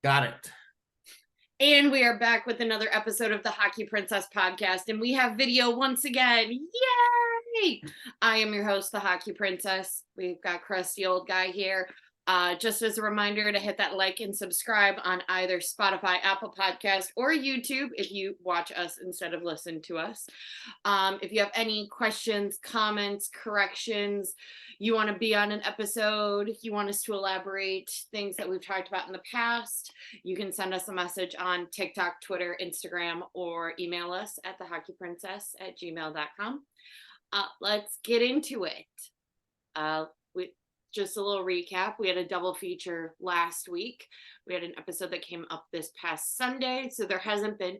Got it. And we are back with another episode of the Hockey Princess podcast, and we have video once again. Yay! I am your host, the Hockey Princess. We've got Crusty Old Guy here. Just as a reminder to hit that like and subscribe on either Spotify, Apple Podcast, or YouTube if you watch us instead of listen to us. If you have any questions, comments, corrections, you want to be on an episode, you want us to elaborate things that we've talked about in the past, you can send us a message on TikTok, Twitter, Instagram, or email us at thehockeyprincess@gmail.com. Let's get into it. Just a little recap. We had a double feature last week. We had an episode that came up this past Sunday, so there hasn't been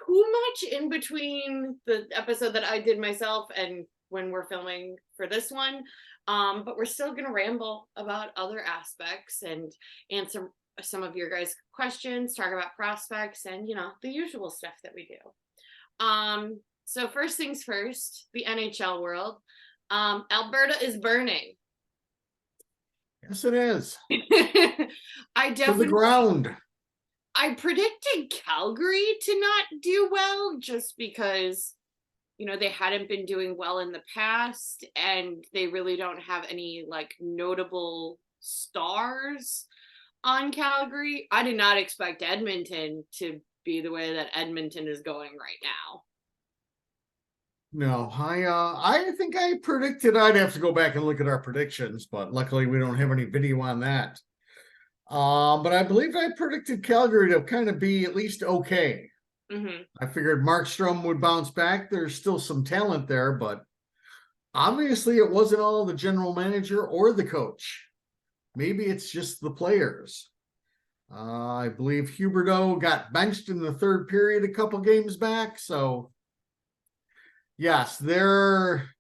too much in between the episode that I did myself and when we're filming for this one. But we're still going to ramble about other aspects and answer some of your guys' questions, talk about prospects, and, the usual stuff that we do. So first things first, the NHL world. Alberta is burning. Yes, it is. I To definitely the ground. I predicted Calgary to not do well just because, they hadn't been doing well in the past and they really don't have any notable stars on Calgary. I did not expect Edmonton to be the way that Edmonton is going right now. No, I think I predicted. I'd have to go back and look at our predictions, but luckily we don't have any video on that. But I believe I predicted Calgary to kind of be at least okay. Mm-hmm. I figured Markstrom would bounce back. There's still some talent there, but obviously it wasn't all the general manager or the coach. Maybe it's just the players. I believe Huberdeau got benched in the third period a couple games back, so yes, they're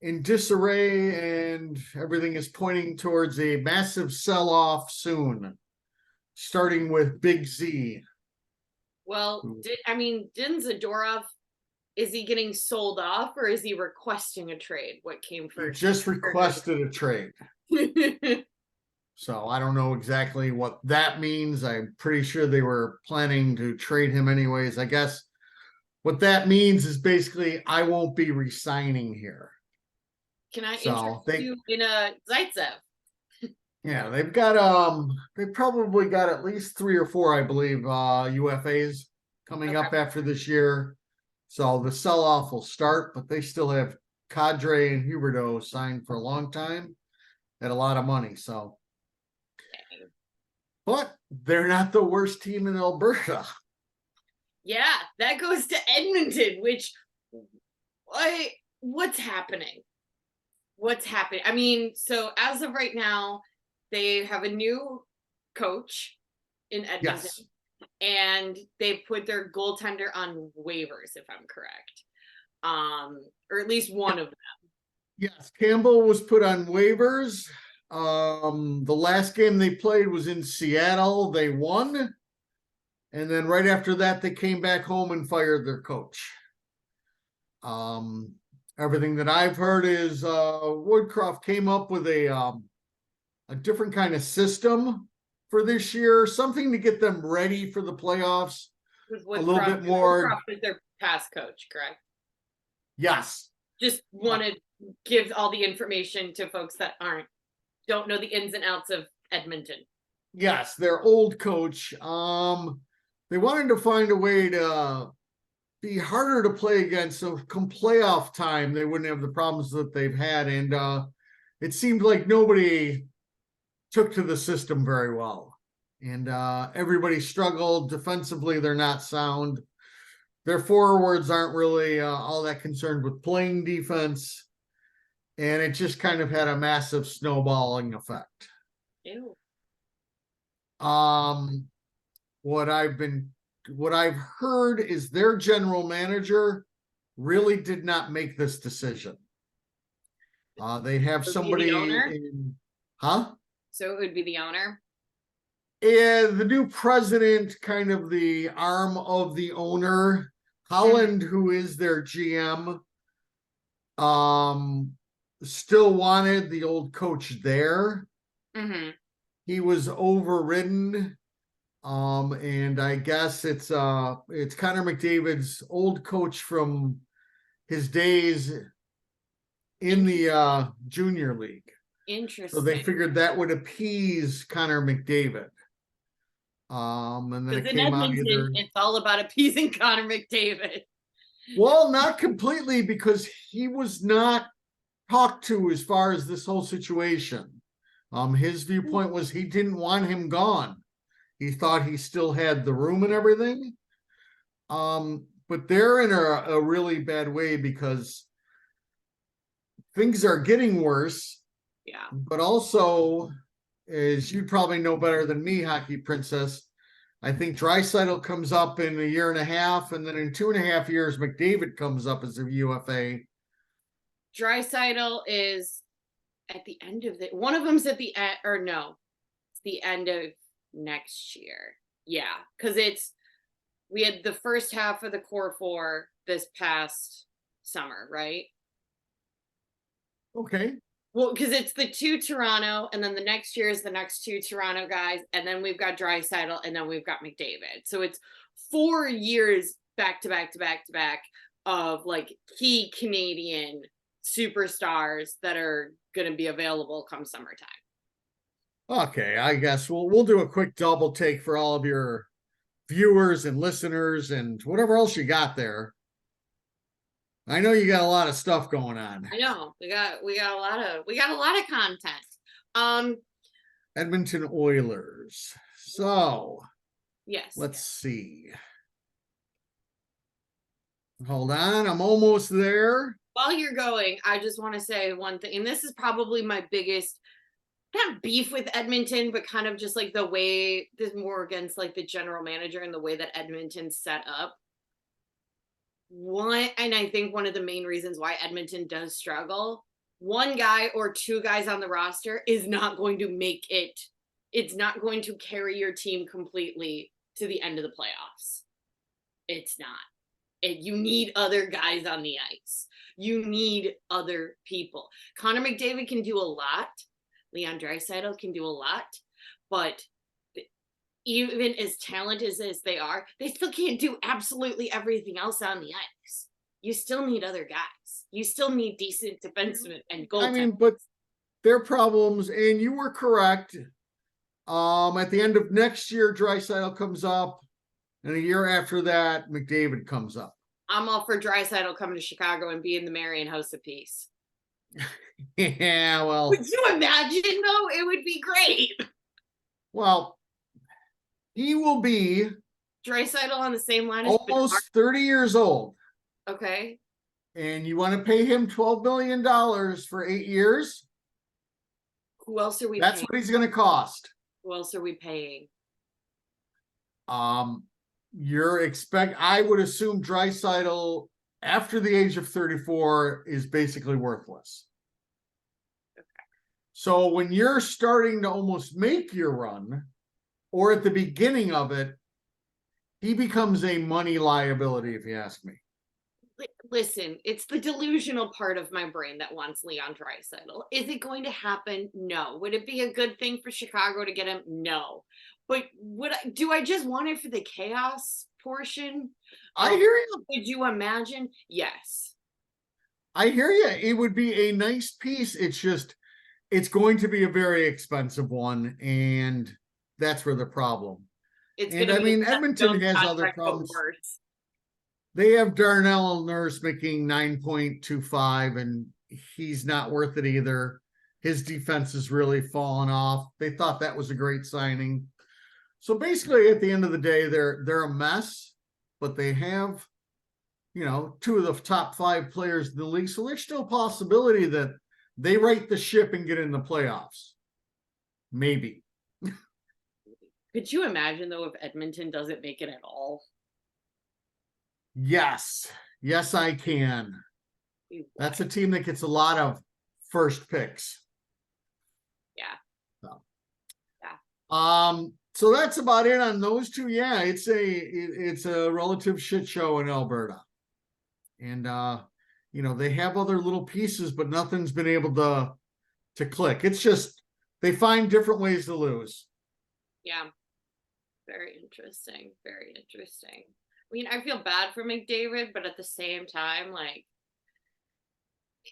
in disarray and everything is pointing towards a massive sell-off soon, starting with Big Z. Well, didn't Zadorov, is he getting sold off or is he requesting a trade? What came first? He just requested a trade. So I don't know exactly what that means. I'm pretty sure they were planning to trade him anyways. I guess what that means is basically I won't be resigning here. Can I interest you in a Zaitsev? Yeah, they've got they probably got at least 3 or 4, I believe, UFAs coming up after this year. So the sell-off will start, but they still have Kadri and Huberdeau signed for a long time at a lot of money. So, but they're not the worst team in Alberta. Yeah, that goes to Edmonton, which what's happening? What's happening? I mean, so as of right now, they have a new coach in Edmonton. Yes. And they put their goaltender on waivers, if I'm correct. Or at least one of them. Yes, Campbell was put on waivers. The last game they played was in Seattle. They won. And then right after that, they came back home and fired their coach. Everything that I've heard is Woodcroft came up with a different kind of system for this year, something to get them ready for the playoffs. A little bit more. Woodcroft is their past coach, correct? Yes. Just wanted to give all the information to folks that don't know the ins and outs of Edmonton. Yes, their old coach. They wanted to find a way to be harder to play against, so come playoff time, they wouldn't have the problems that they've had. And it seemed like nobody took to the system very well. And everybody struggled. Defensively, they're not sound. Their forwards aren't really all that concerned with playing defense. And it just kind of had a massive snowballing effect. Ew. What I've heard is their general manager really did not make this decision. They have somebody in, So it would be the owner? Yeah, the new president, kind of the arm of the owner, Holland, who is their GM, still wanted the old coach there. Mm-hmm. He was overridden. And I guess it's Connor McDavid's old coach from his days in the junior league. So they Interesting. figured that would appease Connor McDavid. And then it Because in came out Edmonton, either, it's all about appeasing Connor McDavid. well, not completely, because he was not talked to as far as this whole situation. His viewpoint was he didn't want him gone. He thought he still had the room and everything. But they're in a really bad way because things are getting worse. Yeah. But also, as you probably know better than me, Hockey Princess, I think Draisaitl comes up in a year and a half, and then in 2.5 years, McDavid comes up as a UFA. Draisaitl is at the end of one of them's at the end, or no, it's the end of next year. Yeah, because we had the first half of the core four this past summer, right? Okay. Well, because it's the 2 Toronto, and then the next year is the next 2 Toronto guys, and then we've got Draisaitl, and then we've got McDavid. So it's 4 years back to back to back to back of like key Canadian superstars that are going to be available come summertime. Okay, I guess we'll do a quick double take for all of your viewers and listeners and whatever else you got there. I know you got a lot of stuff going on. I know we got a lot of content. Edmonton Oilers. So Yes. let's see. Hold on, I'm almost there. While you're going, I just want to say one thing, and this is probably my biggest, not beef with Edmonton, but kind of just like the way this more against like the general manager and the way that Edmonton's set up. And I think one of the main reasons why Edmonton does struggle, one guy or 2 guys on the roster is not going to make it. It's not going to carry your team completely to the end of the playoffs. It's not. You need other guys on the ice. You need other people. Connor McDavid can do a lot. Leon Draisaitl can do a lot. But even as talented as they are, they still can't do absolutely everything else on the ice. You still need other guys. You still need decent defensemen and goaltenders. I mean, but their problems, and you were correct. At the end of next year, Draisaitl comes up, and a year after that, McDavid comes up. I'm all for Draisaitl coming to Chicago and being the Marion House of Peace. Yeah, well. Would you imagine, though? It would be great. Well, he will be Draisaitl on the same line as almost Bedard. 30 years old. Okay. And you want to pay him $12 million for 8 years? Who else are we That's paying? what he's going to cost. Who else are we paying? I would assume Draisaitl after the age of 34 is basically worthless. Okay. So when you're starting to almost make your run, or at the beginning of it, he becomes a money liability, if you ask me. Listen, it's the delusional part of my brain that wants Leon Draisaitl. Is it going to happen? No. Would it be a good thing for Chicago to get him? No. But do I just want it for the chaos portion? I hear you. Would you imagine? Yes. I hear you. It would be a nice piece. It's going to be a very expensive one, and that's where the problem. Edmonton has other problems. They have Darnell Nurse making 9.25, and he's not worth it either. His defense has really fallen off. They thought that was a great signing. So basically, at the end of the day, they're a mess, but they have, 2 of the top 5 players in the league. So there's still a possibility that they right the ship and get in the playoffs. Maybe. Could you imagine, though, if Edmonton doesn't make it at all? Yes, I can. That's a team that gets a lot of first picks. Yeah. So that's about it on those 2. Yeah, it's a relative shit show in Alberta, and they have other little pieces, but nothing's been able to click. It's just they find different ways to lose. Yeah. Very interesting. Very interesting. I mean, I feel bad for McDavid, but at the same time, like,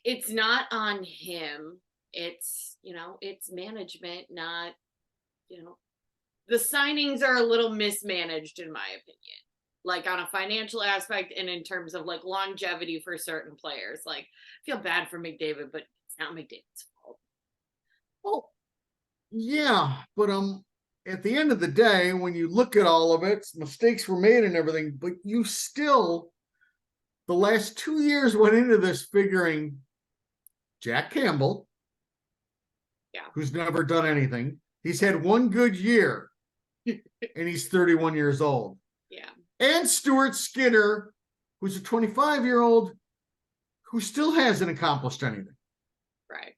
it's not on him. It's, it's management, not, you know, the signings are a little mismanaged, in my opinion. Like, on a financial aspect and in terms of like longevity for certain players. Like, I feel bad for McDavid, but it's not McDavid's fault. Well, yeah, but at the end of the day, when you look at all of it, mistakes were made and everything, but you still, the last 2 years went into this figuring Jack Campbell, who's never done anything. He's had one good year, and he's 31 years old. Yeah. And Stuart Skinner, who's a 25-year-old who still hasn't accomplished anything. Right.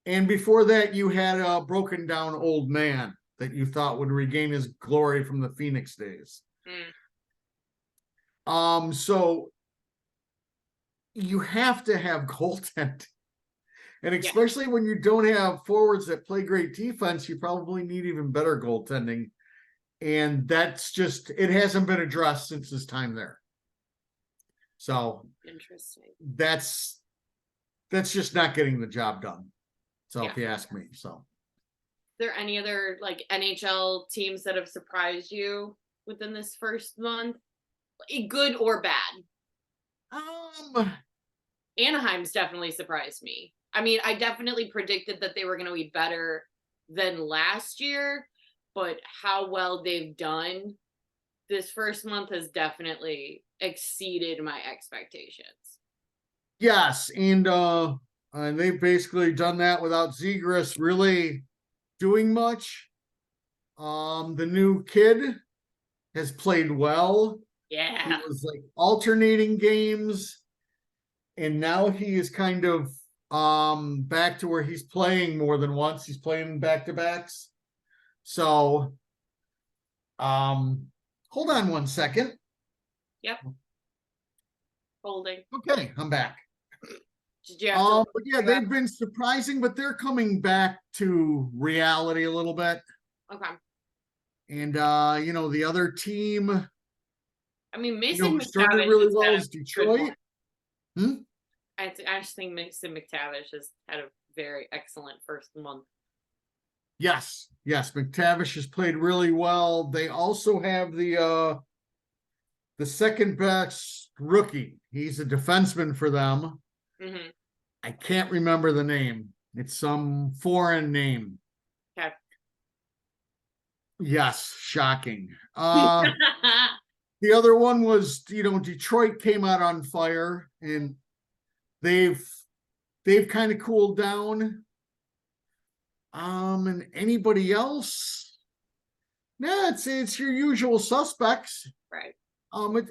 And before that, you had a broken down old man that you thought would regain his glory from the Phoenix days. So you have to have goaltending. And especially when you don't have forwards that play great defense, you probably need even better goaltending. And that's just, it hasn't been addressed since his time there. So interesting. That's just not getting the job done. So if you ask me, so. Are there any other like NHL teams that have surprised you within this first month? Good or bad? Anaheim's definitely surprised me. I mean, I definitely predicted that they were going to be better than last year, but how well they've done this first month has definitely exceeded my expectations. Yes, and they've basically done that without Zegras really doing much. The new kid has played well. Yeah. He was like alternating games, and now he is kind of back to where he's playing more than once. He's playing back-to-backs. So hold on one second. Yep. Holding. Okay, I'm back. Did you have to but yeah, they've been surprising, but they're coming back to reality a little bit. Okay. And the other team, I mean, Mason started McTavish really well is Detroit. I just think Mason McTavish has had a very excellent first month. Yes, McTavish has played really well. They also have the second best rookie. He's a defenseman for them. Mm-hmm. I can't remember the name. It's some foreign name. Okay. Yes, shocking. The other one was, Detroit came out on fire, and they've kind of cooled down. And anybody else? No, it's your usual suspects. Right.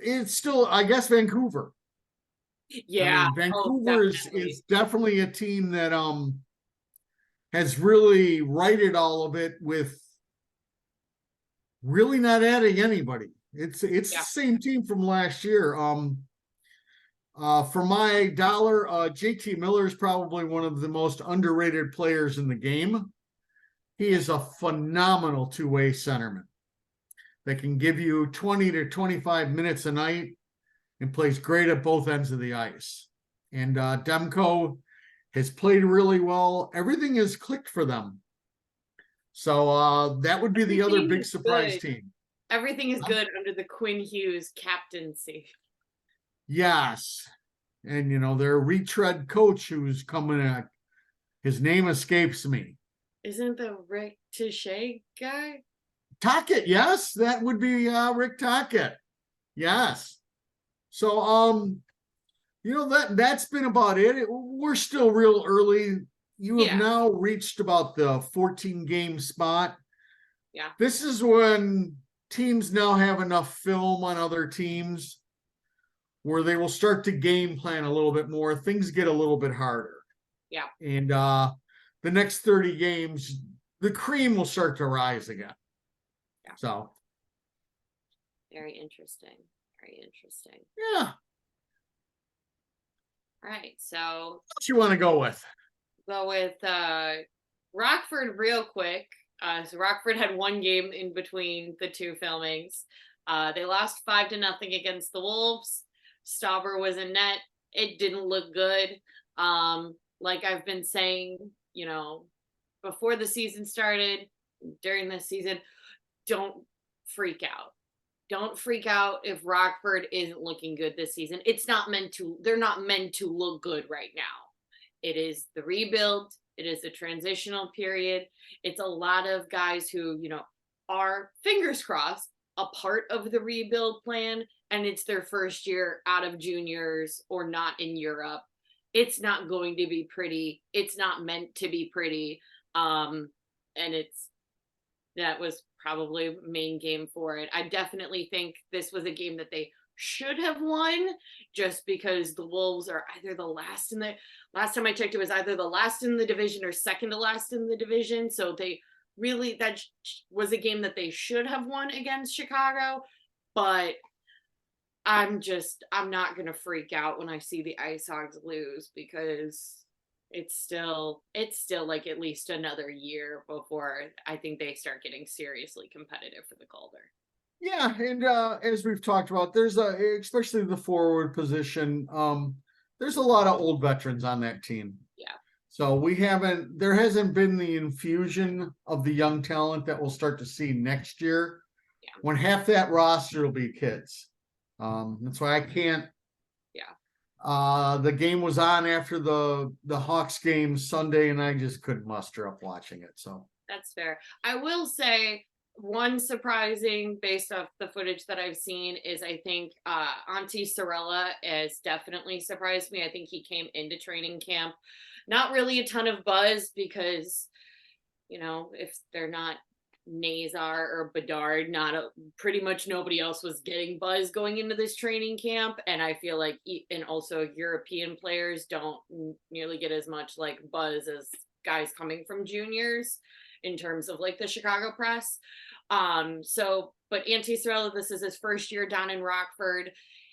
It's still, I guess, Vancouver. Yeah. Vancouver is definitely a team that has really righted all of it with really not adding anybody. It's the same team from last year. For my dollar, JT Miller is probably one of the most underrated players in the game. He is a phenomenal two-way centerman that can give you 20 to 25 minutes a night and plays great at both ends of the ice. And Demko has played really well. Everything has clicked for them. So that would be the other big surprise team. Everything is good under the Quinn Hughes captaincy. Yes. And, their retread coach who's coming in, his name escapes me. Isn't the Rick Tichet guy? Tocchet, yes. That would be Rick Tocchet. Yes. So, that's been about it. We're still real early. You have now reached about the 14-game spot. Yeah. This is when teams now have enough film on other teams where they will start to game plan a little bit more. Things get a little bit harder. Yeah. And the next 30 games, the cream will start to rise again. Yeah. So. Very interesting. Very interesting. Yeah. All right. So. What you want to go with? Go with Rockford real quick. So Rockford had one game in between the two filmings. They lost 5-0 against the Wolves. Stauber was in net. It didn't look good. Like I've been saying, before the season started, during the season, don't freak out. Don't freak out if Rockford isn't looking good this season. They're not meant to look good right now. It is the rebuild. It is a transitional period. It's a lot of guys who, are, fingers crossed, a part of the rebuild plan, and it's their first year out of juniors or not in Europe. It's not going to be pretty. It's not meant to be pretty. And that was probably main game for it. I definitely think this was a game that they should have won, just because the Wolves are either last time I checked, it was either the last in the division or second to last in the division. So that was a game that they should have won against Chicago. But I'm not going to freak out when I see the Ice Hogs lose, because it's still like at least another year before I think they start getting seriously competitive for the Calder. Yeah, and as we've talked about, there's especially the forward position. There's a lot of old veterans on that team. Yeah. So there hasn't been the infusion of the young talent that we'll start to see next year. Yeah. When half that roster will be kids. That's why I can't. Yeah. The game was on after the Hawks game Sunday, and I just couldn't muster up watching it. So that's fair. I will say, one surprising, based off the footage that I've seen, is I think Antti Sorella has definitely surprised me. I think he came into training camp, not really a ton of buzz, because, if they're not Nazar or Bedard, pretty much nobody else was getting buzz going into this training camp. And I feel like, and also European players don't nearly get as much like buzz as guys coming from juniors in terms of like the Chicago press. But Antti Sorella, this is his first year down in Rockford.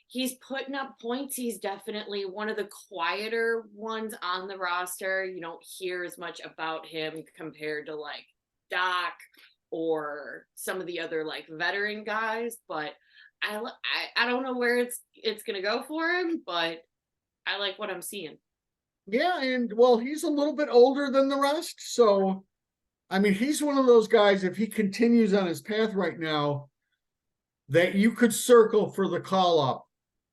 He's putting up points. He's definitely one of the quieter ones on the roster. You don't hear as much about him compared to like Doc or some of the other like veteran guys, but I don't know where it's gonna go for him, but I like what I'm seeing. Yeah, and well, he's a little bit older than the rest, so I mean, he's one of those guys, if he continues on his path right now, that you could circle for the call up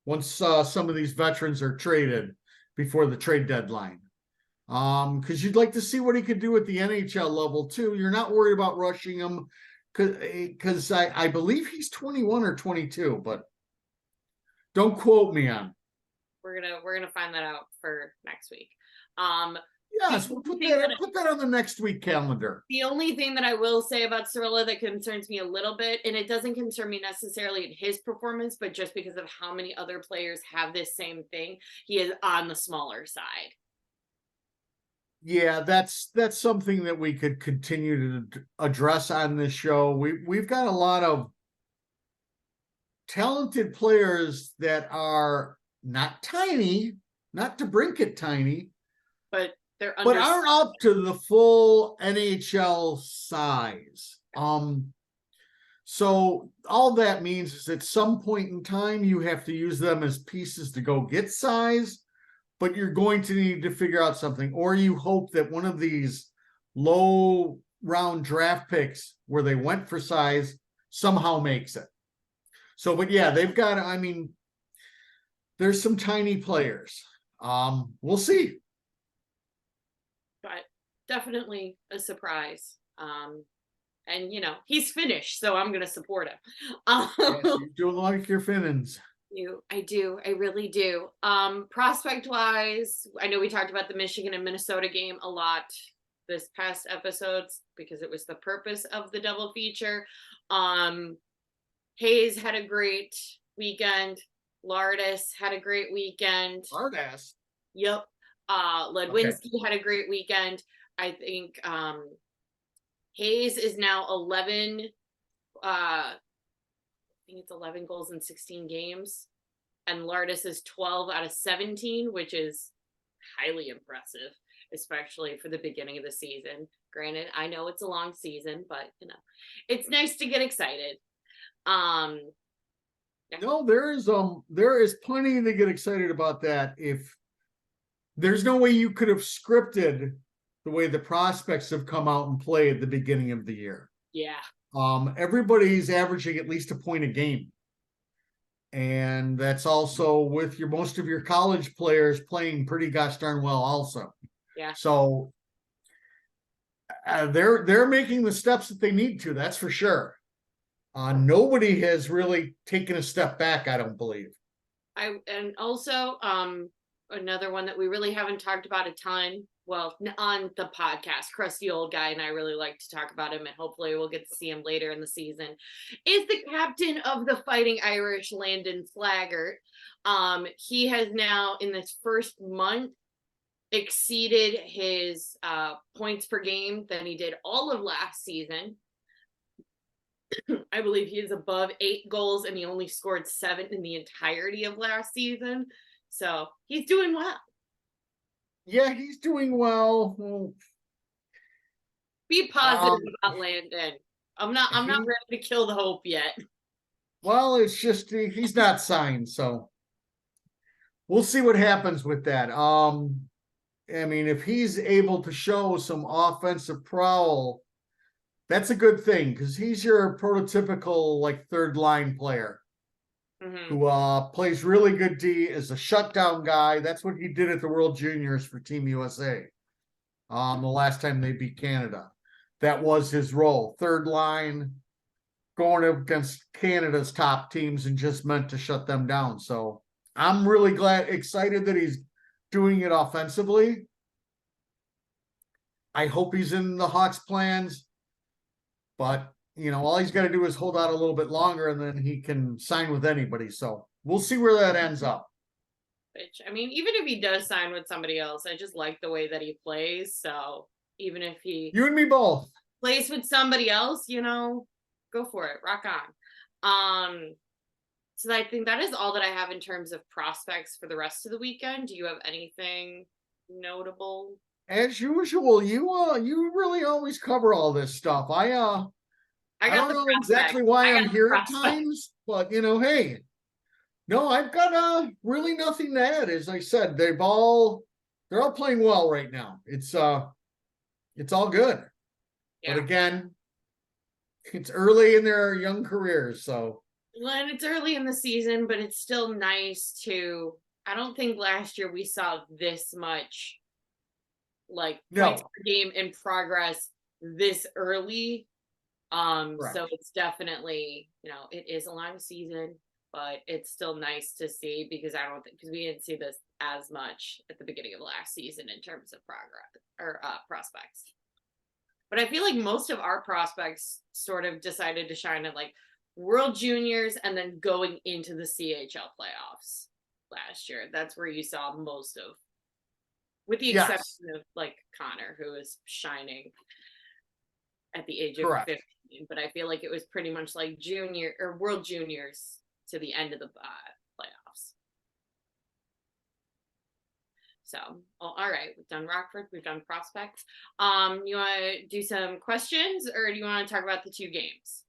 once some of these veterans are traded before the trade deadline. Because you'd like to see what he could do at the NHL level too. You're not worried about rushing him, because I believe he's 21 or 22, but don't quote me on. We're gonna find that out for next week. Yes, we'll put that on the next week calendar. The only thing that I will say about Sorella that concerns me a little bit, and it doesn't concern me necessarily in his performance, but just because of how many other players have this same thing, he is on the smaller side. Yeah, that's something that we could continue to address on this show. We've got a lot of talented players that are not tiny, not DeBrincat tiny, but aren't up to the full NHL size. So all that means is at some point in time you have to use them as pieces to go get size, but you're going to need to figure out something, or you hope that one of these low round draft picks where they went for size somehow makes it. So, but yeah, they've got, I mean, there's some tiny players. We'll see. But definitely a surprise. And he's Finnish, so I'm gonna support him. Yes, you do like your Finnans. I do. I really do. Prospect wise, I know we talked about the Michigan and Minnesota game a lot this past episodes because it was the purpose of the double feature. Hayes had a great weekend. Lardis had a great weekend. Lardis. Yep. Ledwinski had a great weekend. I think Hayes is now 11. I think it's 11 goals in 16 games. And Lardis is 12 out of 17, which is highly impressive, especially for the beginning of the season. Granted, I know it's a long season, but it's nice to get excited. No, there is plenty to get excited about that. If there's no way you could have scripted the way the prospects have come out and play at the beginning of the year. Yeah. Everybody's averaging at least a point a game. And that's also with most of your college players playing pretty gosh darn well also. Yeah. So they're making the steps that they need to, that's for sure. Nobody has really taken a step back, I don't believe. And also another one that we really haven't talked about a ton, well, on the podcast, crusty old guy, and I really like to talk about him, and hopefully we'll get to see him later in the season, is the captain of the Fighting Irish, Landon Slaggart. He has now, in this first month, exceeded his points per game than he did all of last season. I believe he is above 8 goals, and he only scored 7 in the entirety of last season. So he's doing well. Yeah, he's doing well. Be positive about Landon. I'm not ready to kill the hope yet. Well, it's just he's not signed, so we'll see what happens with that. I mean, if he's able to show some offensive prowl, that's a good thing, because he's your prototypical like third line player who plays really good D, is a shutdown guy. That's what he did at the World Juniors for Team USA. The last time they beat Canada, that was his role. Third line, going up against Canada's top teams and just meant to shut them down. So I'm really excited that he's doing it offensively. I hope he's in the Hawks' plans, but all he's got to do is hold out a little bit longer, and then he can sign with anybody. So we'll see where that ends up. Which, I mean, even if he does sign with somebody else, I just like the way that he plays. So even if you and me both plays with somebody else, go for it. Rock on. So I think that is all that I have in terms of prospects for the rest of the weekend. Do you have anything notable? As usual, you really always cover all this stuff. I don't know exactly why I'm here at times, but hey, no, I've got really nothing to add. As I said, they're all playing well right now. It's all good. Yeah. But again, it's early in their young careers, so. Well, and it's early in the season, but it's still nice to. I don't think last year we saw this much, points per game in progress this early. Right. So it's definitely, it is a long season, but it's still nice to see, because because we didn't see this as much at the beginning of last season in terms of progress or prospects. But I feel like most of our prospects sort of decided to shine at World Juniors and then going into the CHL playoffs last year. That's where you saw most of, with the exception of Connor, who is shining at the age of 15. But I feel like it was pretty much junior or World Juniors to the end of the playoffs. So, all right, we've done Rockford, we've done prospects. You want to do some questions, or do you want to talk about the 2 games?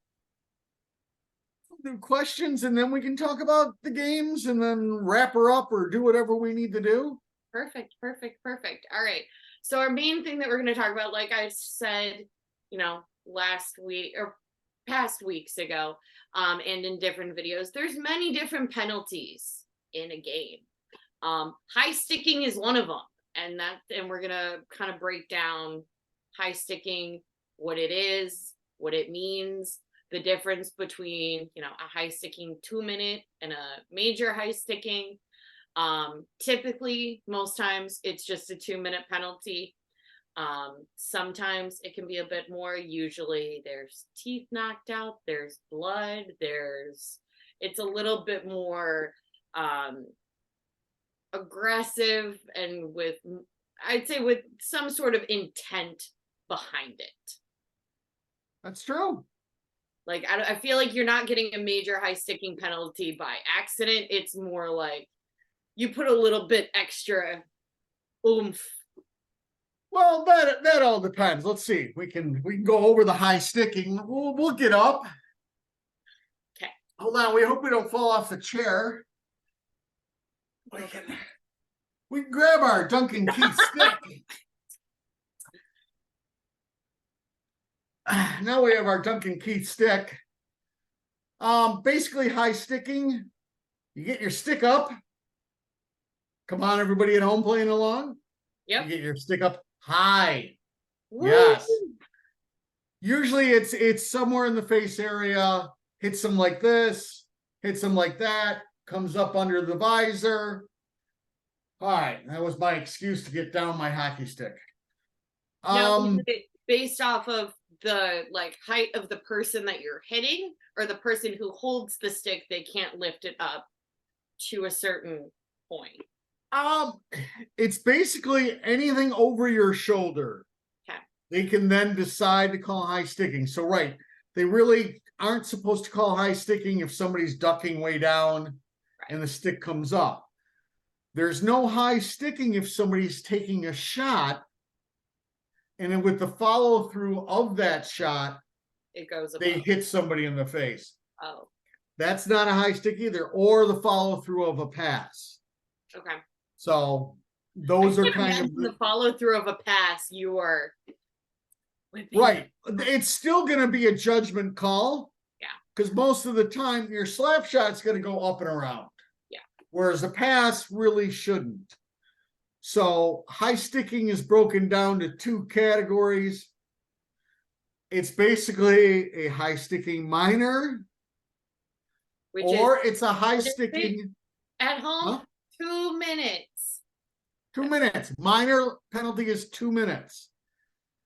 Do questions, and then we can talk about the games, and then wrap her up or do whatever we need to do. Perfect. All right. So our main thing that we're going to talk about, like I said, last week or past weeks ago, and in different videos, there's many different penalties in a game. High sticking is one of them, and we're going to kind of break down high sticking, what it is, what it means, the difference between, a high sticking 2-minute and a major high sticking. Typically, most times it's just a 2-minute penalty. Sometimes it can be a bit more. Usually there's teeth knocked out, there's blood, it's a little bit more aggressive, and I'd say with some sort of intent behind it. That's true. I feel like you're not getting a major high sticking penalty by accident. It's more you put a little bit extra oomph Well, that all depends. Let's see. We can go over the high sticking. We'll get up. Okay. Hold on. We hope we don't fall off the chair. We can grab our Duncan Keith stick. Now we have our Duncan Keith stick. Basically high sticking. You get your stick up. Come on, everybody at home playing along. Yep. You get your stick up high. Woo! Yes. Usually it's somewhere in the face area. Hits them like this. Hits them like that. Comes up under the visor. All right, that was my excuse to get down my hockey stick. Now, based off of the height of the person that you're hitting, or the person who holds the stick, they can't lift it up to a certain point. It's basically anything over your shoulder. Okay. They can then decide to call high sticking. So right, they really aren't supposed to call high sticking if somebody's ducking way down and the stick comes up. There's no high sticking if somebody's taking a shot, and then with the follow through of that shot, it goes above. They hit somebody in the face. Oh, that's not a high stick either, or the follow through of a pass. Okay. So those are kind of the follow through of a pass. You are right. It's still going to be a judgment call. Yeah. Because most of the time your slap shot's going to go up and around. Yeah. Whereas a pass really shouldn't. So high sticking is broken down to two categories. It's basically a high sticking minor, or it's a high sticking at home. 2 minutes. 2 minutes. Minor penalty is 2 minutes.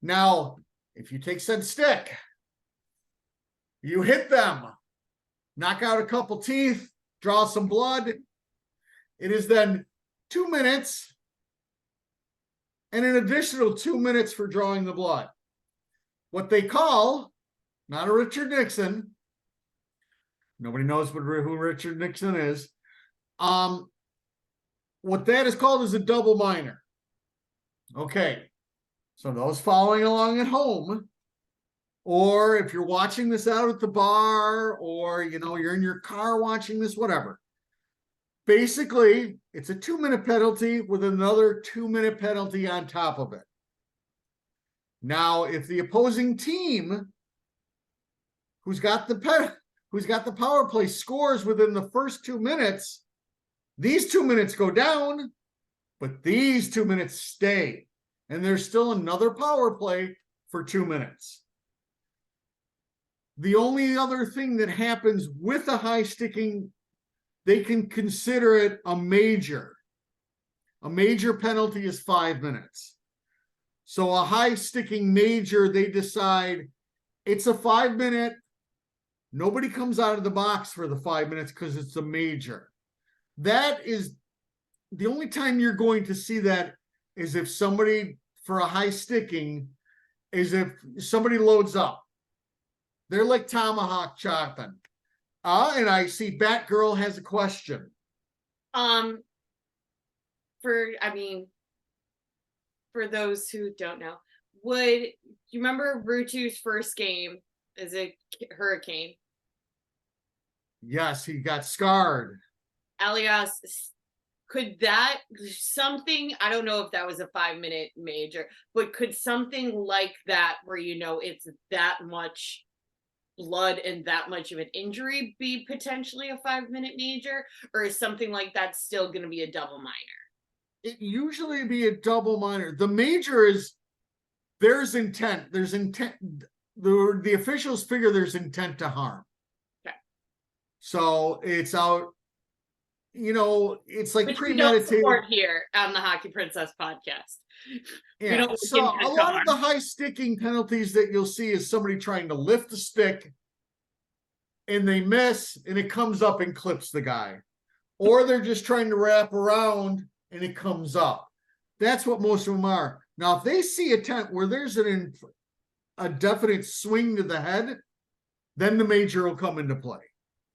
Now, if you take said stick, you hit them, knock out a couple teeth, draw some blood, it is then 2 minutes and an additional 2 minutes for drawing the blood. What they call, not a Richard Nixon, nobody knows who Richard Nixon is. What that is called is a double minor. Okay, so those following along at home, or if you're watching this out at the bar, or you're in your car watching this, whatever. Basically, it's a 2 minute penalty with another 2 minute penalty on top of it. Now, if the opposing team who's got the power play scores within the first 2 minutes, these 2 minutes go down, but these 2 minutes stay. And there's still another power play for 2 minutes. The only other thing that happens with a high sticking, they can consider it a major. A major penalty is 5 minutes. So a high sticking major, they decide it's a 5 minute. Nobody comes out of the box for the 5 minutes because it's a major. That is the only time you're going to see that is if somebody, for a high sticking, is if somebody loads up. They're like tomahawk chopping. And I see Batgirl has a question. For those who don't know, you remember Rutu's first game as a Hurricane? Yes, he got scarred. Elias, could that something, I don't know if that was a 5 minute major, but could something like that where it's that much blood and that much of an injury be potentially a 5 minute major, or is something like that still going to be a double minor? It usually be a double minor. The major is there's intent. There's intent. The officials figure there's intent to harm. Okay. So it's out. It's like premeditated. We don't support here on the Hockey Princess podcast. Yeah. So a lot of the high sticking penalties that you'll see is somebody trying to lift the stick and they miss and it comes up and clips the guy, or they're just trying to wrap around and it comes up. That's what most of them are. Now, if they see a tent where there's a definite swing to the head, then the major will come into play.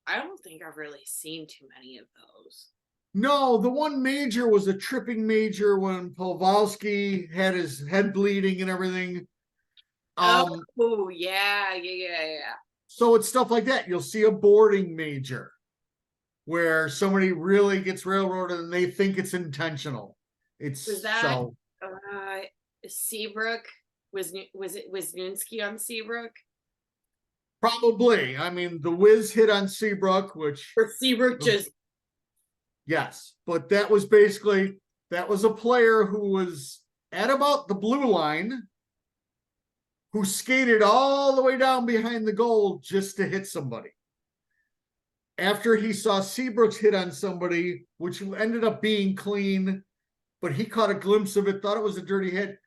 I don't think I've really seen too many of those. No, the one major was a tripping major when Pawlowski had his head bleeding and everything. Oh, yeah. So it's stuff like that. You'll see a boarding major where somebody really gets railroaded and they think it's intentional. It's Was that so Seabrook? Was Wisniewski on Seabrook? probably. I mean, the whiz hit on Seabrook, which Or Seabrook just yes, but that was basically that was a player who was at about the blue line who skated all the way down behind the goal just to hit somebody. After he saw Seabrook's hit on somebody, which ended up being clean, but he caught a glimpse of it, thought it was a dirty hit.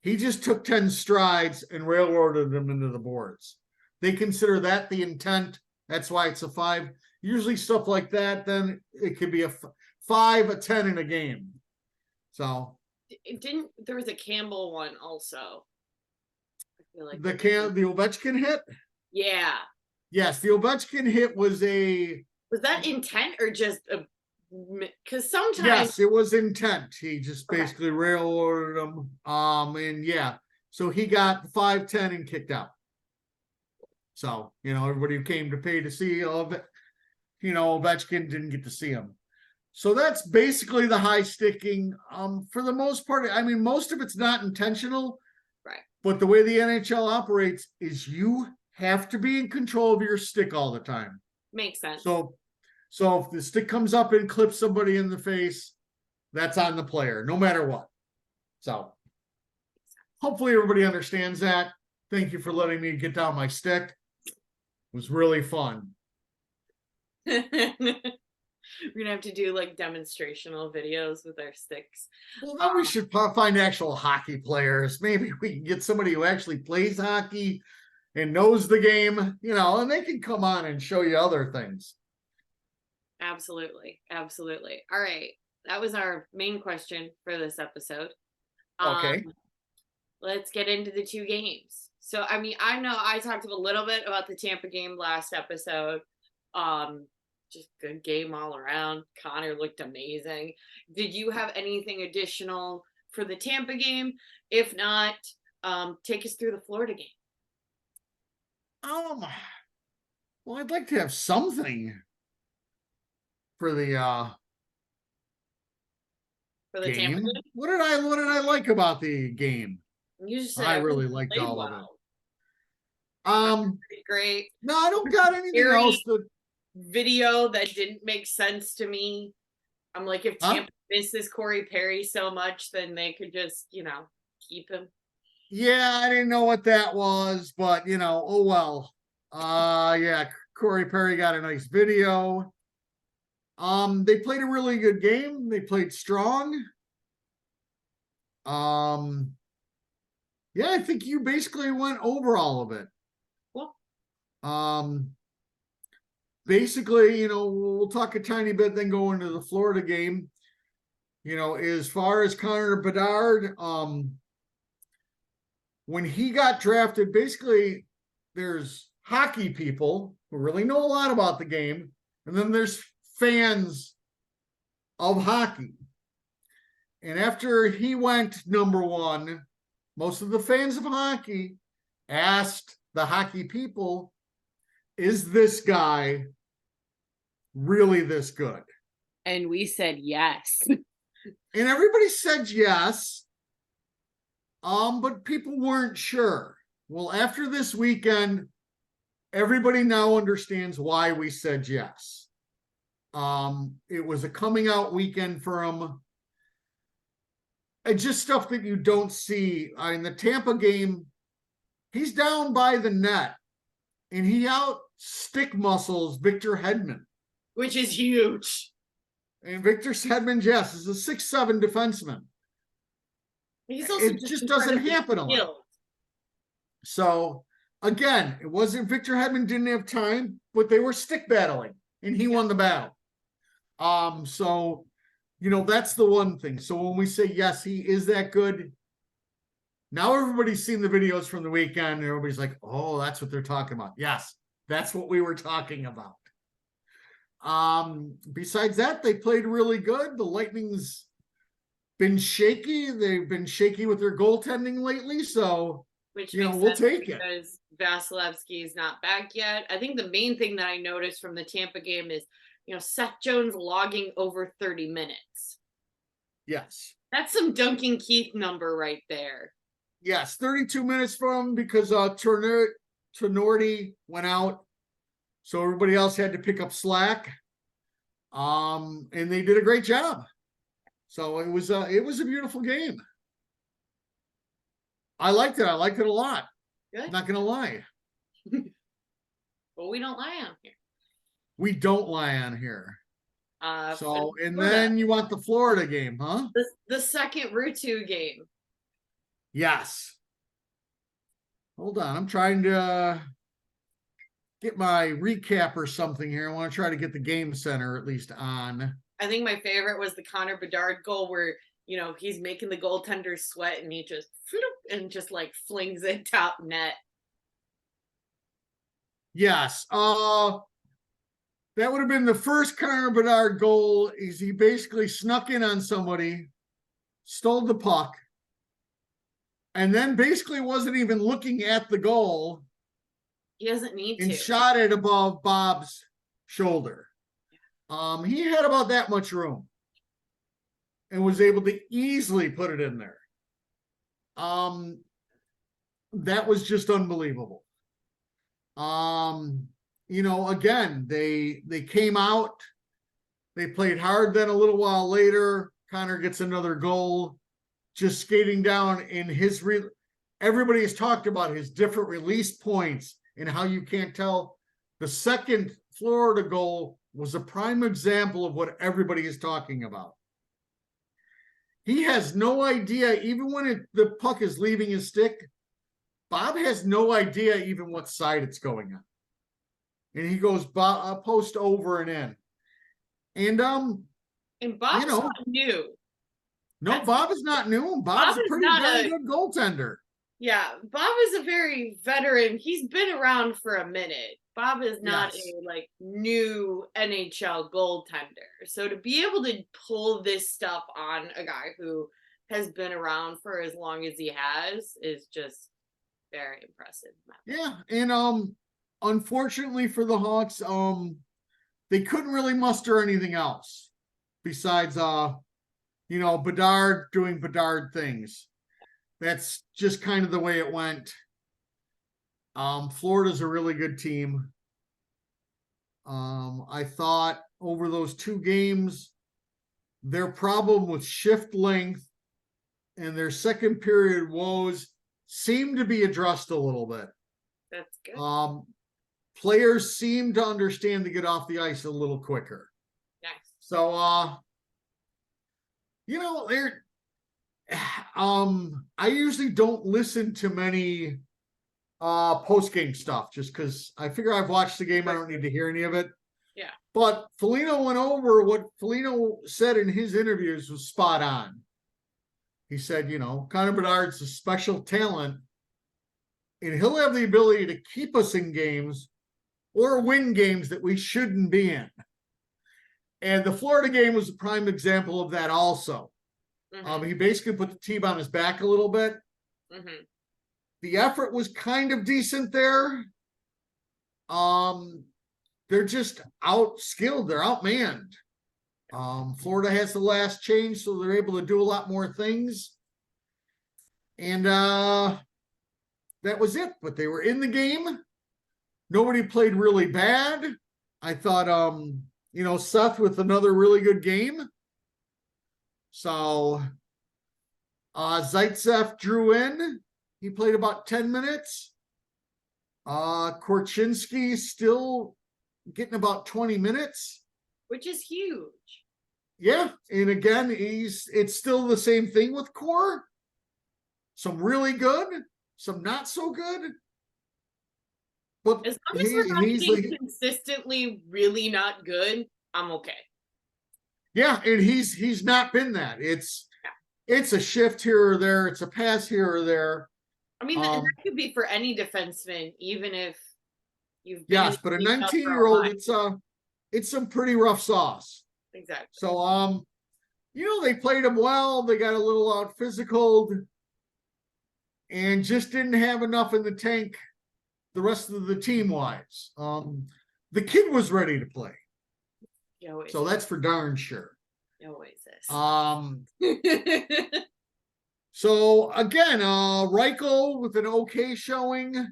He just took 10 strides and railroaded them into the boards. They consider that the intent. That's why it's a 5. Usually stuff like that, then it could be a 5, a 10 in a game. So there was a Campbell one also. I feel like the Ovechkin hit? Yeah. Yes, the Ovechkin hit was that intent or just a because sometimes yes, it was intent. He just basically railroaded him. And yeah, so he got the 5-10 and kicked out. So, everybody who came to pay to see Ovechkin didn't get to see him. So that's basically the high sticking. For the most part, I mean, most of it's not intentional. Right. But the way the NHL operates is you have to be in control of your stick all the time. Makes sense. So if the stick comes up and clips somebody in the face, that's on the player, no matter what. So hopefully everybody understands that. Thank you for letting me get down my stick. It was really fun. We're gonna have to do like demonstrational videos with our sticks. Well, then we should find actual hockey players. Maybe we can get somebody who actually plays hockey and knows the game, and they can come on and show you other things. Absolutely. All right. That was our main question for this episode. Okay. Let's get into the 2 games. So, I mean, I know I talked a little bit about the Tampa game last episode. Just good game all around. Connor looked amazing. Did you have anything additional for the Tampa game? If not, take us through the Florida game. Well, I'd like to have something for the game. Tampa game? What did I like about the game? You just said I really liked all of it. Great. No, I don't got anything else. Video that didn't make sense to me. I'm like, if Tampa misses Corey Perry so much, then they could just, keep him. Yeah, I didn't know what that was, but oh well. Yeah, Corey Perry got a nice video. They played a really good game. They played strong. Yeah, I think you basically went over all of it. Cool. Basically, we'll talk a tiny bit, then go into the Florida game. As far as Connor Bedard, when he got drafted, basically there's hockey people who really know a lot about the game, and then there's fans of hockey. And after he went number 1, most of the fans of hockey asked the hockey people, is this guy really this good? And we said yes. And everybody said yes. But people weren't sure. Well, after this weekend, everybody now understands why we said yes. It was a coming out weekend for him. It's just stuff that you don't see. In the Tampa game, he's down by the net, and he out stick muscles Victor Hedman. Which is huge. And Victor Hedman, yes, is a 6'7" defenseman. It just doesn't happen a lot. So, again, it wasn't Victor Hedman didn't have time, but they were stick battling, and he won the battle. So, that's the one thing. So when we say, yes, he is that good, now everybody's seen the videos from the weekend, and everybody's like, oh, that's what they're talking about. Yes, that's what we were talking about. Besides that, they played really good. The Lightning's been shaky. They've been shaky with their goaltending lately, so Which you know, makes we'll sense take it. because Vasilevsky is not back yet. I think the main thing that I noticed from the Tampa game is, Seth Jones logging over 30 minutes. Yes. That's some Duncan Keith number right there. Yes, 32 minutes from because Tenorti went out, so everybody else had to pick up slack. And they did a great job. So it was a beautiful game. I liked it. I liked it a lot. Good. Not gonna lie. Well, we don't lie on here. We don't lie on here. So and Florida. then you want the Florida game, huh? The second Rutu game. Yes. Hold on, I'm trying to get my recap or something here. I want to try to get the game center at least on. I think my favorite was the Connor Bedard goal where, he's making the goaltender sweat and he just like flings it top net. Yes. That would have been the first Connor Bedard goal. Is he basically snuck in on somebody, stole the puck, and then basically wasn't even looking at the goal. He doesn't need to. And shot it above Bob's shoulder. He had about that much room and was able to easily put it in there. That was just unbelievable. Again, they came out, they played hard. Then a little while later, Connor gets another goal, just skating down in his everybody has talked about his different release points and how you can't tell. The second Florida goal was a prime example of what everybody is talking about. He has no idea, even when the puck is leaving his stick, Bob has no idea even what side it's going on. And he goes post over and in. And Bob's not new. No, Bob is not new. Bob's a pretty very good goaltender. Yeah, Bob is a very veteran. He's been around for a minute. Bob is not a new NHL goaltender. So to be able to pull this stuff on a guy who has been around for as long as he has is just very impressive. Yeah, and unfortunately for the Hawks, they couldn't really muster anything else besides Bedard doing Bedard things. That's just kind of the way it went. Florida's a really good team. I thought over those two games, their problem with shift length and their second period woes seemed to be addressed a little bit. That's good. Players seem to understand to get off the ice a little quicker. Nice. So, they're. I usually don't listen to many post-game stuff just because I figure I've watched the game. I don't need to hear any of it. Yeah. But Foligno went over what Foligno said in his interviews was spot on. He said, Connor Bedard's a special talent and he'll have the ability to keep us in games or win games that we shouldn't be in. And the Florida game was a prime example of that also. Mm-hmm. He basically put the team on his back a little bit. Mm-hmm. The effort was kind of decent there. They're just outskilled. They're outmanned. Florida has the last change, so they're able to do a lot more things. And that was it. But they were in the game. Nobody played really bad. I thought, Seth with another really good game. So Zaitsev drew in. He played about 10 minutes. Korchinski still getting about 20 minutes. Which is huge. Yeah. And again, it's still the same thing with Core. Some really good, some not so good. But as long as we're not being consistently really not good, I'm okay. Yeah, and he's not been that. It's a shift here or there. It's a pass here or there. I mean, that could be for any defenseman, even if you've been. Yes, but a 19-year-old, it's some pretty rough sauce. Exactly. So, they played them well. They got a little out physical and just didn't have enough in the tank the rest of the team wise. The kid was ready to play. So that's for darn sure. Always is. So again, Reichel with an okay showing.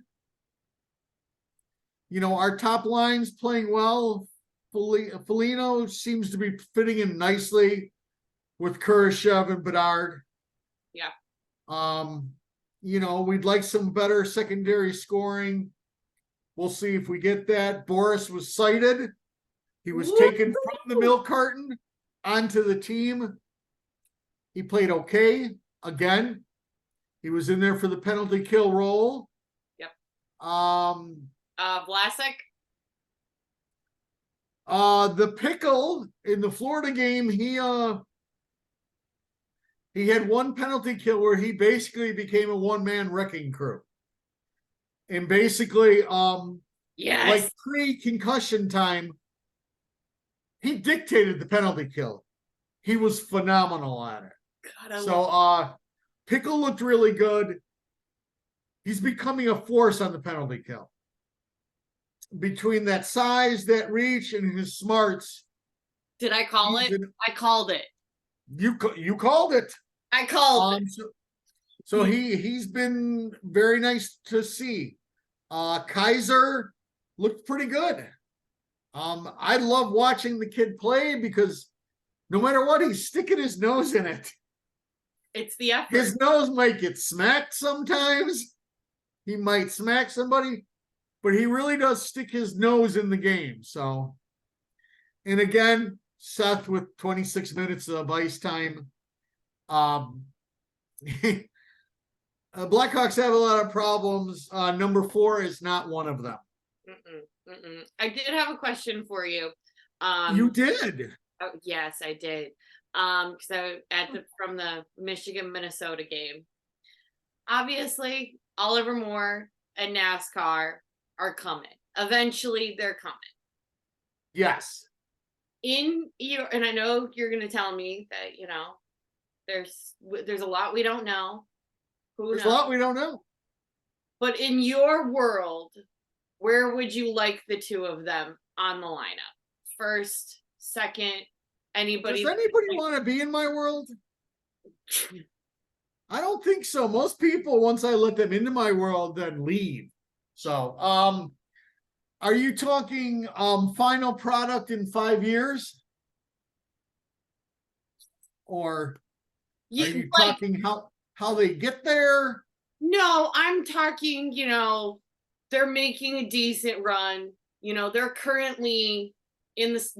Our top line's playing well. Foligno seems to be fitting in nicely with Kurashev and Bedard. Yeah. We'd like some better secondary scoring. We'll see if we get that. Boris was cited. He was taken from the milk carton onto the team. He played okay. Again, he was in there for the penalty kill role. Yep. Vlasic. The pickle in the Florida game, he had one penalty kill where he basically became a one-man wrecking crew. And basically, yes, like pre-concussion time, he dictated the penalty kill. He was phenomenal at it. God, Pickle looked really good. He's becoming a force on the penalty kill. Between that size, that reach, and his smarts. Did I call it? I called it. You called it. I called it. So he's been very nice to see. Kaiser looked pretty good. I love watching the kid play because no matter what, he's sticking his nose in it. It's the effort. His nose might get smacked sometimes. He might smack somebody, but he really does stick his nose in the game. So, and again, Seth with 26 minutes of ice time. Blackhawks have a lot of problems. Number 4 is not one of them. I did have a question for you. You did? Oh, yes, I did. So from the Michigan-Minnesota game, obviously Oliver Moore and NASCAR are coming. Eventually, they're coming. Yes. And I know you're going to tell me that there's a lot we don't know. There's a lot we don't know. But in your world, where would you like the two of them on the lineup? First, second, anybody? Does anybody want to be in my world? I don't think so. Most people, once I let them into my world, then leave. So, are you talking final product in 5 years? Or are you talking how they get there? No, I'm talking, they're making a decent run. They're currently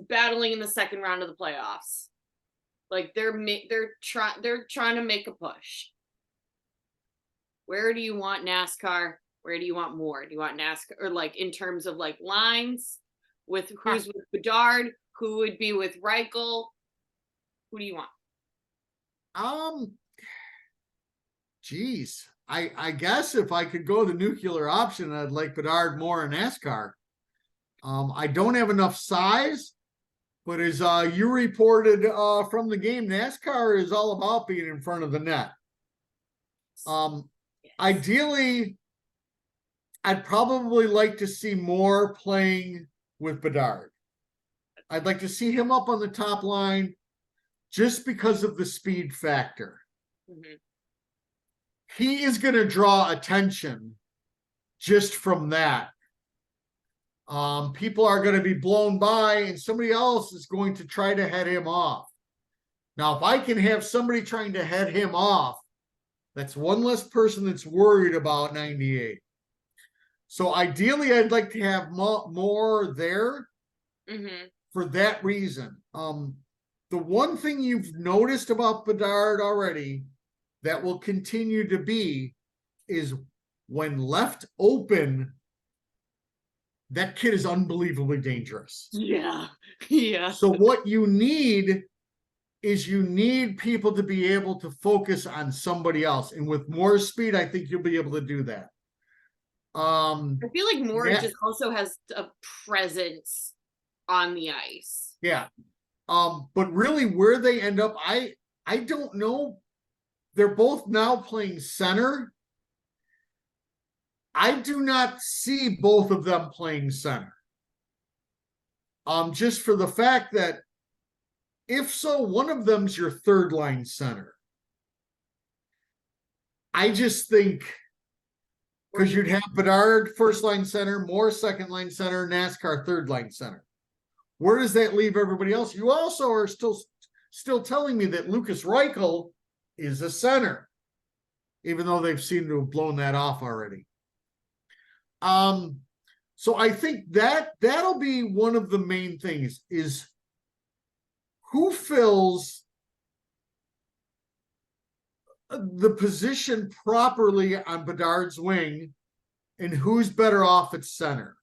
battling in the second round of the playoffs. Like they're trying to make a push. Where do you want NASCAR? Where do you want more? Do you want NASCAR or like in terms of like lines with who's with Bedard? Who would be with Reichel? Who do you want? Geez, I guess if I could go the nuclear option, I'd like Bedard more in NASCAR. I don't have enough size, but as you reported from the game, NASCAR is all about being in front of the net. Ideally, I'd probably like to see more playing with Bedard. I'd like to see him up on the top line just because of the speed factor. Mm-hmm. He is going to draw attention just from that. People are going to be blown by and somebody else is going to try to head him off. Now, if I can have somebody trying to head him off, that's one less person that's worried about 98. So ideally, I'd like to have more there for that reason. The one thing you've noticed about Bedard already that will continue to be is when left open, that kid is unbelievably dangerous. Yeah. So what you need is people to be able to focus on somebody else. And with more speed, I think you'll be able to do that. I feel like Moore just also has a presence on the ice. Yeah. But really where they end up, I don't know. They're both now playing center. I do not see both of them playing center. Just for the fact that if so, one of them's your third line center. I just think because you'd have Bedard first line center, Moore second line center, NASCAR third line center. Where does that leave everybody else? You also are still telling me that Lucas Reichel is a center, even though they've seemed to have blown that off already. So I think that'll be one of the main things is who fills the position properly on Bedard's wing and who's better off at center.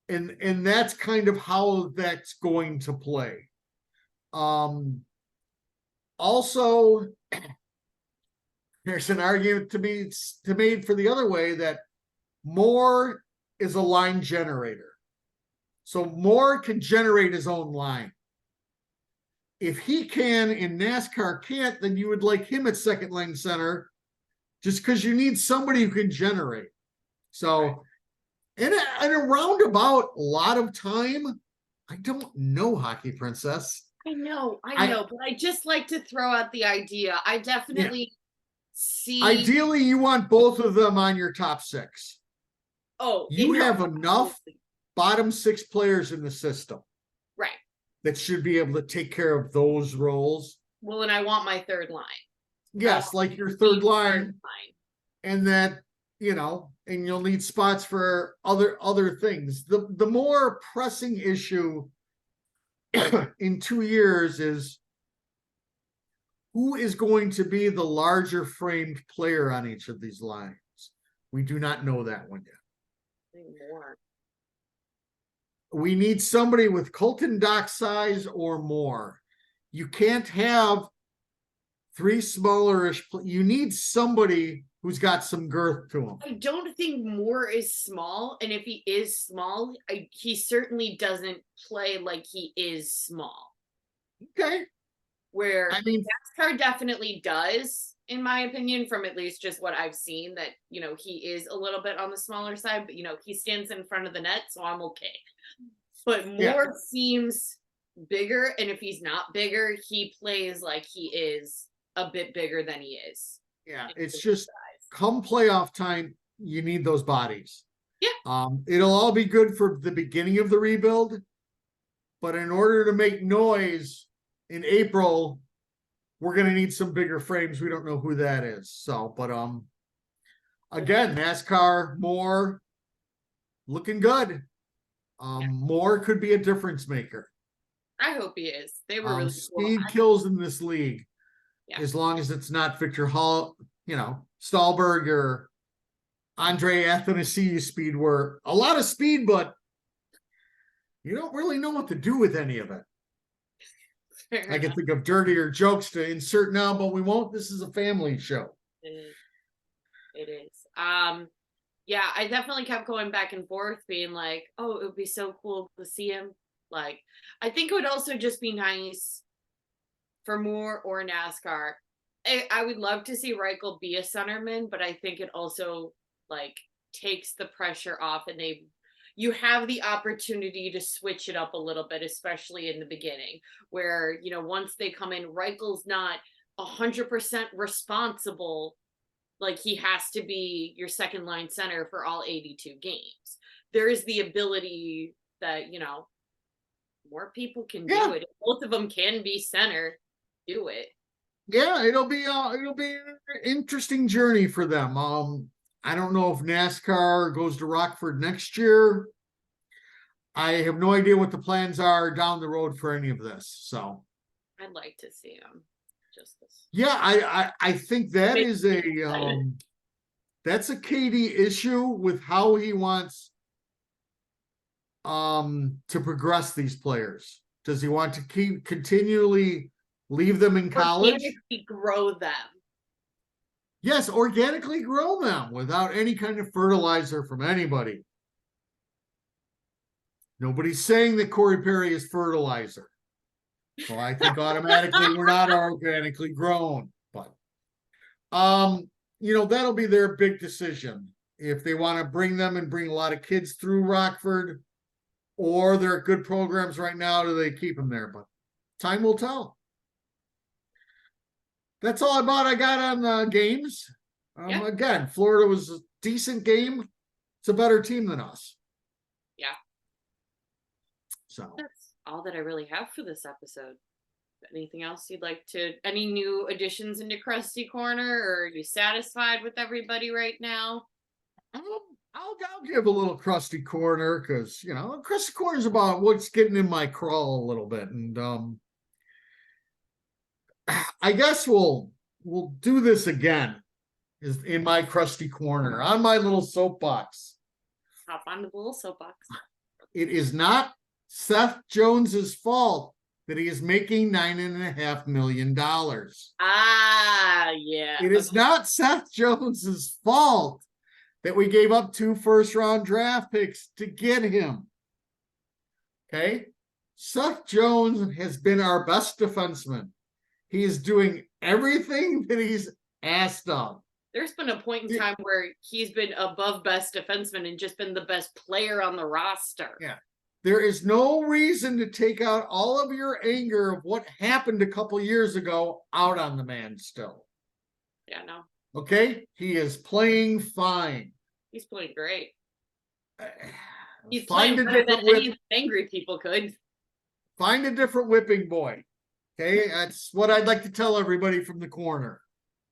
And that's kind of how that's going to play. Also, there's an argument to be made for the other way that Moore is a line generator. So Moore can generate his own line. If he can and NASCAR can't, then you would like him at second line center just because you need somebody who can generate. So in a roundabout a lot of time, I don't know, Hockey Princess. I know, but I just like to throw out the idea. I definitely see. Ideally, you want both of them on your top six. Oh, you have enough bottom six players in the system. Right. That should be able to take care of those roles. Well, and I want my third line. Yes, like your third line. And that, and you'll need spots for other things. The more pressing issue in 2 years is who is going to be the larger framed player on each of these lines. We do not know that one yet. Anymore. We need somebody with Colton Dock size or more. You can't have three smallerish. You need somebody who's got some girth to him. I don't think Moore is small, and if he is small, he certainly doesn't play like he is small. Okay. Where NASCAR definitely does, in my opinion, from at least just what I've seen, that he is a little bit on the smaller side, but he stands in front of the net, so I'm okay. But Moore seems bigger, and if he's not bigger, he plays like he is a bit bigger than he is. Yeah, it's just come playoff time, you need those bodies. Yeah. It'll all be good for the beginning of the rebuild, but in order to make noise in April, we're going to need some bigger frames. We don't know who that is. So, but again, NASCAR, Moore, looking good. Moore could be a difference maker. I hope he is. They were really speed kills in this league. Yeah. As long as it's not Victor Hall, Stahlberg or Andre Athanasiou speed, were a lot of speed, but you don't really know what to do with any of it. I can think of dirtier jokes to insert now, but we won't. This is a family show. It is. Yeah, I definitely kept going back and forth, being like, oh, it would be so cool to see him. Like, I think it would also just be nice for Moore or NASCAR. I would love to see Reichel be a centerman, but I think it also takes the pressure off, and you have the opportunity to switch it up a little bit, especially in the beginning, where once they come in, Reichel's not 100% responsible. Like, he has to be your second line center for all 82 games. There is the ability that more people can do it. If both of them can be center, do it. Yeah, it'll be an interesting journey for them. I don't know if NASCAR goes to Rockford next year. I have no idea what the plans are down the road for any of this. So I'd like to see them. Yeah, I think that is that's a KD issue with how he wants to progress these players. Does he want to continually leave them in college? Organically grow them. Yes, organically grow them without any kind of fertilizer from anybody. Nobody's saying that Corey Perry is fertilizer. So I think automatically we're not organically grown. But that'll be their big decision. If they want to bring them and bring a lot of kids through Rockford, or they're good programs right now, do they keep them there? But time will tell. That's all I got on the games. Yeah. Again, Florida was a decent game. It's a better team than us. Yeah. So that's all that I really have for this episode. Anything else you'd like to, any new additions into Krusty Corner, or are you satisfied with everybody right now? I'll give a little Krusty Corner because Krusty Corner is about what's getting in my crawl a little bit, and I guess we'll do this again. Is in my Krusty Corner on my little soapbox. Hop on the little soapbox. It is not Seth Jones's fault that he is making $9.5 million. Ah, yeah. It is not Seth Jones's fault that we gave up 2 first-round draft picks to get him. Okay? Seth Jones has been our best defenseman. He is doing everything that he's asked of. There's been a point in time where he's been above best defenseman and just been the best player on the roster. Yeah. There is no reason to take out all of your anger of what happened a couple years ago out on the man still. Yeah, no. Okay? He is playing fine. He's playing great. He's Find playing a better than different any angry people could. Find a different whipping boy. Okay? That's what I'd like to tell everybody from the corner.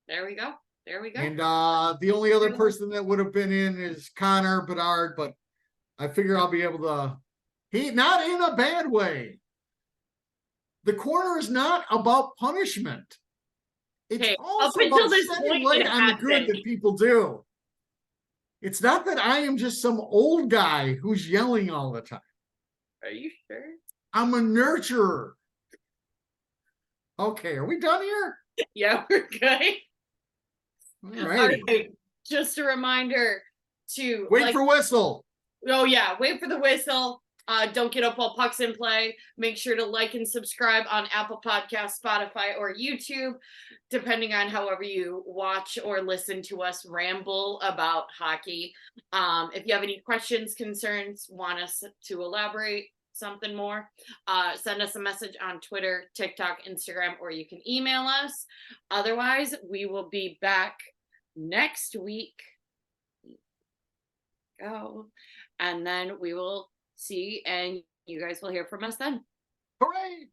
There we go. There we go. And the only other person that would have been in is Connor Bedard, but I figure I'll be able to. He not in a bad way. The corner is not about punishment. It's also about shedding light on the good that people do. It's not that I am just some old guy who's yelling all the time. Are you sure? I'm a nurturer. Okay, are we done here? Yeah, we're good. All right. Just a reminder to wait for whistle. Oh yeah, wait for the whistle. Don't get up while puck's in play. Make sure to like and subscribe on Apple Podcasts, Spotify, or YouTube, depending on however you watch or listen to us ramble about hockey. If you have any questions, concerns, want us to elaborate something more, send us a message on Twitter, TikTok, Instagram, or you can email us. Otherwise, we will be back next week. And then we will see, and you guys will hear from us then. Hooray!